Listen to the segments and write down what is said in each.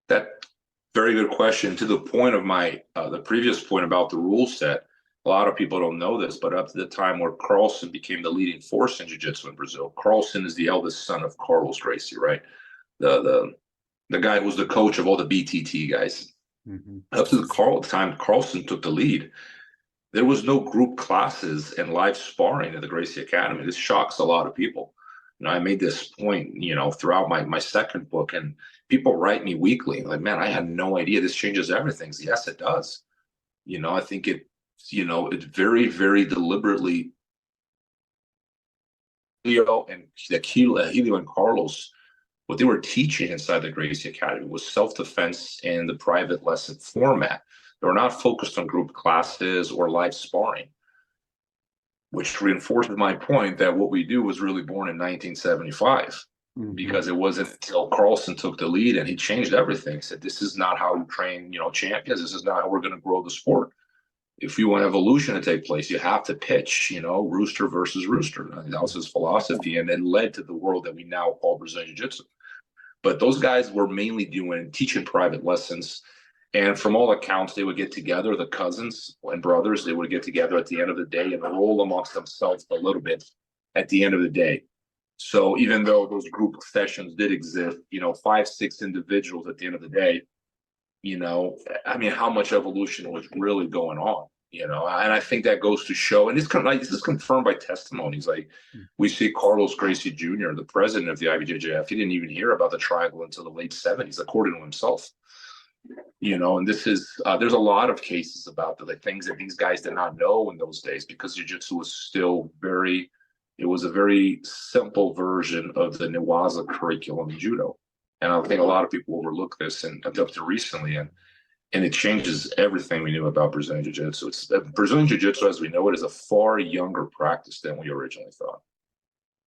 That very good question. To the point of my the previous point about the rule set, a lot of people don't know this, but up to the time where Carlson became the leading force in jiu-jitsu in Brazil, Carlson is the eldest son of Carlos Gracie, right? The guy who was the coach of all the BTT guys. Up to the time Carlson took the lead, there was no group classes and live sparring at the Gracie Academy. This shocks a lot of people. I made this point, throughout my second book, and people write me weekly, like, man, I had no idea this changes everything. So yes, it does. I think it very, very deliberately, and Helio and Carlos, what they were teaching inside the Gracie Academy was self-defense in the private lesson format. They were not focused on group classes or live sparring, which reinforces my point that what we do was really born in 1975, because it wasn't until Carlson took the lead and he changed everything. He said, this is not how you train, champions. This is not how we're going to grow the sport. If you want evolution to take place, you have to pitch, rooster versus rooster. That was his philosophy, and then led to the world that we now call Brazilian Jiu-Jitsu. But those guys were mainly teaching private lessons. And from all accounts, they would get together, the cousins and brothers, they would get together at the end of the day and roll amongst themselves a little bit at the end of the day. So even though those group sessions did exist, 5, 6 individuals at the end of the day, how much evolution was really going on, and I think that goes to show, and this is confirmed by testimonies. Like we see Carlos Gracie Jr., the president of the IBJJF, he didn't even hear about the triangle until the late 70s, according to himself. And this is there's a lot of cases about the things that these guys did not know in those days, because jiu-jitsu was still it was a very simple version of the Newaza curriculum in judo. And I think a lot of people overlook this and up to recently, and it changes everything we knew about Brazilian Jiu-Jitsu. Brazilian Jiu-Jitsu, as we know it, is a far younger practice than we originally thought.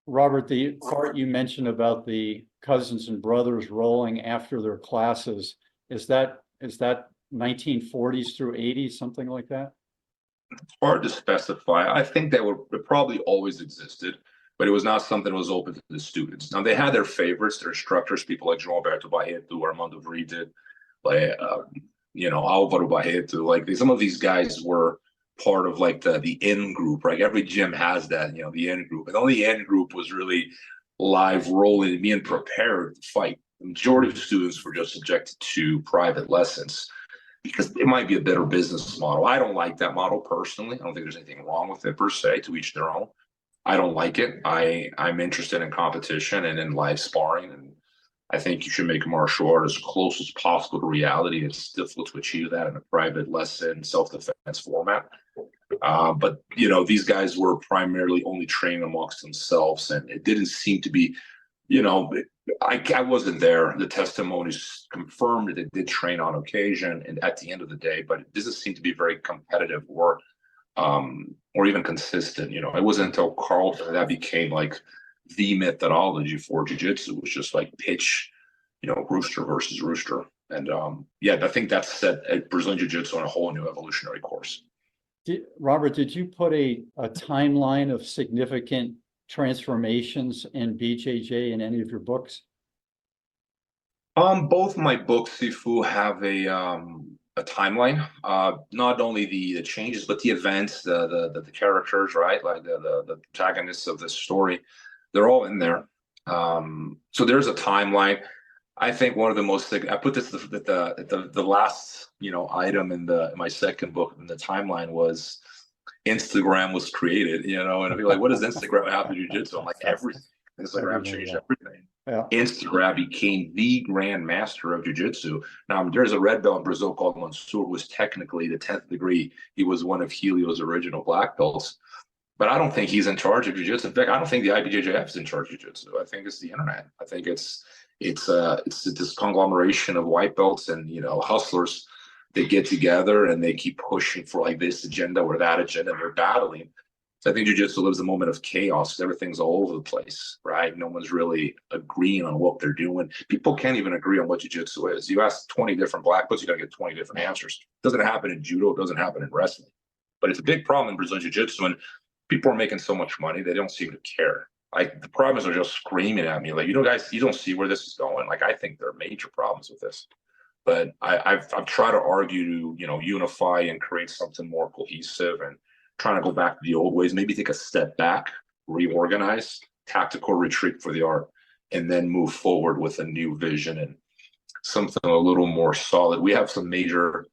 Robert, the part you mentioned about the cousins and brothers rolling after their classes, is that 1940s through 80s, something like that? It's hard to specify. I think that it probably always existed, but it was not something that was open to the students. Now, they had their favorites, their instructors, people like Roberto Barreto, Armando Vride, Alvaro Barreto. Like some of these guys were part of the in group, right? Every gym has that, the in group. And only in group was really live rolling and being prepared to fight. The majority of students were just subjected to private lessons because it might be a better business model. I don't like that model personally. I don't think there's anything wrong with it per se, to each their own. I don't like it. I'm interested in competition and in live sparring, and I think you should make martial art as close as possible to reality. It's difficult to achieve that in a private lesson, self-defense format. But these guys were primarily only training amongst themselves, and it didn't seem to be, I wasn't there. The testimonies confirmed that they did train on occasion and at the end of the day, but it doesn't seem to be very competitive or even consistent. It wasn't until Carlson that became the methodology for jiu-jitsu. It was just pitch, rooster versus rooster. And I think that set Brazilian jiu-jitsu on a whole new evolutionary course. Robert, did you put a timeline of significant transformations in BJJ in any of your books? Both my books, Sifu, have a timeline. Not only the changes, but the events, the characters, right? Like the protagonists of the story, they're all in there. So there's a timeline. I think one of the most, I put this at the last item in my second book in the timeline was Instagram was created, and I'd be like, what does Instagram have to jiu-jitsu? I'm like, everything. Instagram changed everything. Yeah. Instagram became the grandmaster of jiu-jitsu. Now, there's a red belt in Brazil called Mansour, who was technically the 10th degree. He was one of Helio's original black belts. But I don't think he's in charge of jiu-jitsu. In fact, I don't think the IBJJF is in charge of jiu-jitsu. I think it's the internet. I think it's this conglomeration of white belts and hustlers. They get together and they keep pushing for this agenda or that agenda, and they're battling. So I think jiu-jitsu lives a moment of chaos. Everything's all over the place, right? No one's really agreeing on what they're doing. People can't even agree on what jiu-jitsu is. You ask 20 different black belts, you're going to get 20 different answers. It doesn't happen in judo. It doesn't happen in wrestling. But it's a big problem in Brazilian jiu-jitsu, and people are making so much money, they don't seem to care. The problems are just screaming at me, guys, you don't see where this is going. I think there are major problems with this. But I've tried to argue to, you know, unify and create something more cohesive, and trying to go back to the old ways, maybe take a step back, reorganize, tactical retreat for the art, and then move forward with a new vision and something a little more solid. We have some major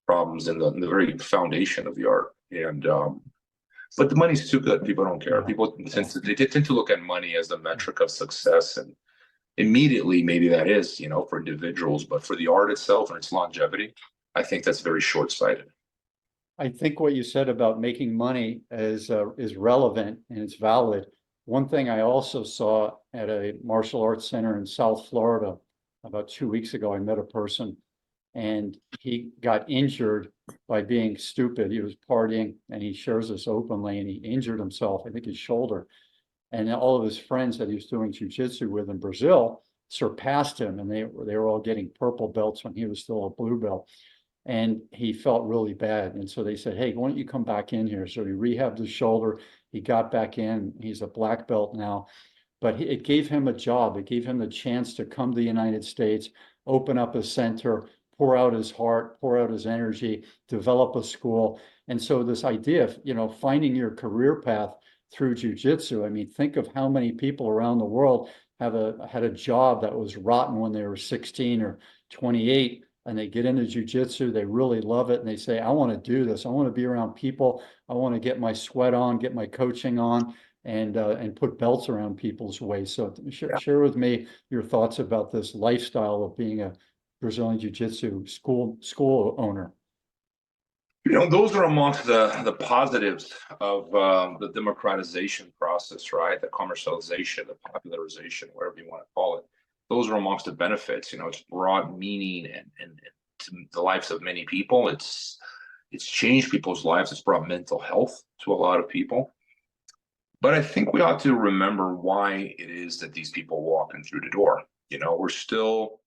problems in the very foundation of the art, and but the money's too good. People don't care. People tend to look at money as the metric of success, and immediately maybe that is, you know, for individuals, but for the art itself and its longevity, I think that's very short-sighted. I think what you said about making money is relevant and it's valid. One thing I also saw at a martial arts center in South Florida about 2 weeks ago, I met a person and he got injured by being stupid. He was partying and he shares this openly, and he injured himself, I think his shoulder. And all of his friends that he was doing jiu-jitsu with in Brazil surpassed him, and they were all getting purple belts when he was still a blue belt. And he felt really bad. And so they said, hey, why don't you come back in here? So he rehabbed his shoulder. He got back in. He's a black belt now. But it gave him a job. It gave him the chance to come to the United States, open up a center, pour out his heart, pour out his energy, develop a school. And so this idea of, you know, finding your career path through jiu-jitsu. I mean, think of how many people around the world had a job that was rotten when they were 16 or 28, and they get into jiu-jitsu, they really love it, and they say, I want to do this. I want to be around people. I want to get my sweat on, get my coaching on, and put belts around people's waist. So share with me your thoughts about this lifestyle of being a Brazilian jiu-jitsu school owner. You know, those are amongst the positives of the democratization process, right? The commercialization, the popularization, whatever you want to call it. Those are amongst the benefits. You know, it's brought meaning and to the lives of many people. It's changed people's lives. It's brought mental health to a lot of people. But I think we ought to remember why it is that these people walk in through the door. You know, we're still